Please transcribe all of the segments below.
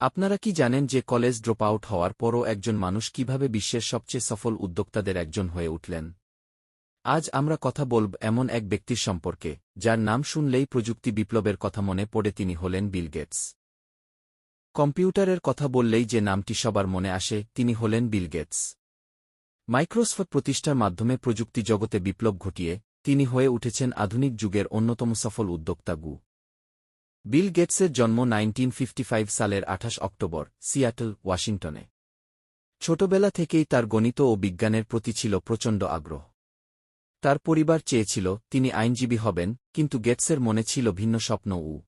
আপনারা কি জানেন যে কলেজ ড্রপ আউট হওয়ার পরও একজন মানুষ কিভাবে বিশ্বের সবচেয়ে সফল উদ্যোক্তাদের একজন হয়ে উঠলেন? আজ আমরা কথা বলব এমন এক ব্যক্তির সম্পর্কে, যার নাম শুনলেই প্রযুক্তি বিপ্লবের কথা মনে পড়ে। তিনি হলেন বিল গেটস। কম্পিউটারের কথা বললেই যে নামটি সবার মনে আসে, তিনি হলেন বিল গেটস। মাইক্রোসফট প্রতিষ্ঠার মাধ্যমে প্রযুক্তি জগতে বিপ্লব ঘটিয়ে তিনি হয়ে উঠেছেন আধুনিক যুগের অন্যতম সফল উদ্যোক্তা। বিল গেটসের জন্ম 1955 সালের 28 অক্টোবর, সিয়াটল, ওয়াশিংটনে। ছোটবেলা থেকেই তার গণিত ও বিজ্ঞানের প্রতি ছিল প্রচণ্ড আগ্রহ। তার পরিবার চেয়েছিল তিনি আইনজীবী হবেন, কিন্তু গেটসের মনে ছিল ভিন্ন স্বপ্ন।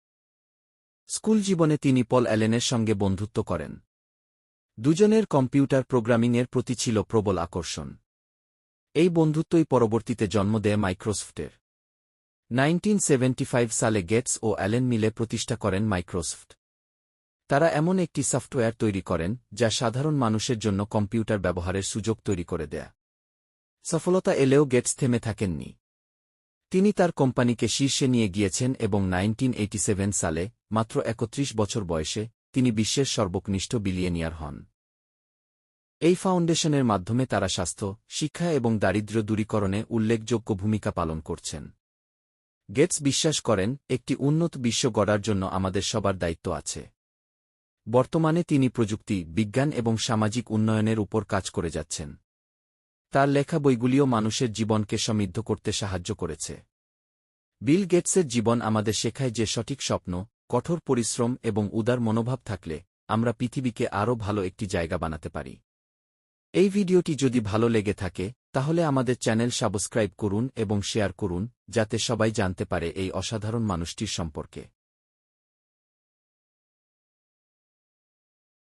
স্কুল জীবনে তিনি পল অ্যালেনের সঙ্গে বন্ধুত্ব করেন। দুজনের কম্পিউটার প্রোগ্রামিংয়ের প্রতি ছিল প্রবল আকর্ষণ। এই বন্ধুত্বই পরবর্তীতে জন্ম দেয় মাইক্রোসফটের। 1975 সালে গেটস ও অ্যালেন মিলে প্রতিষ্ঠা করেন মাইক্রোসফট। তারা এমন একটি সফটওয়্যার তৈরি করেন যা সাধারণ মানুষের জন্য কম্পিউটার ব্যবহারের সুযোগ তৈরি করে দেয়। সফলতা এলেও গেটস থেমে থাকেননি। তিনি তার কোম্পানিকে শীর্ষে নিয়ে গিয়েছেন এবং 1987 সালে, মাত্র 31 বছর বয়সে, তিনি বিশ্বের সর্বকনিষ্ঠ বিলিয়নিয়ার হন। এই ফাউন্ডেশনের মাধ্যমে তারা স্বাস্থ্য, শিক্ষা এবং দারিদ্র্য দূরীকরণে উল্লেখযোগ্য ভূমিকা পালন করছেন। গেটস বিশ্বাস করেন, একটি উন্নত বিশ্ব গড়ার জন্য আমাদের সবার দায়িত্ব আছে। বর্তমানে তিনি প্রযুক্তি, বিজ্ঞান এবং সামাজিক উন্নয়নের উপর কাজ করে যাচ্ছেন। তার লেখা বইগুলিও মানুষের জীবনকে সমৃদ্ধ করতে সাহায্য করেছে। বিল গেটসের জীবন আমাদের শেখায় যে সঠিক স্বপ্ন, কঠোর পরিশ্রম এবং উদার মনোভাব থাকলে আমরা পৃথিবীকে আরও ভালো একটি জায়গা বানাতে পারি। এই ভিডিওটি যদি ভালো লেগে থাকে, তাহলে আমাদের চ্যানেল সাবস্ক্রাইব করুন এবং শেয়ার করুন, যাতে সবাই জানতে পারে এই অসাধারণ মানুষটির সম্পর্কে।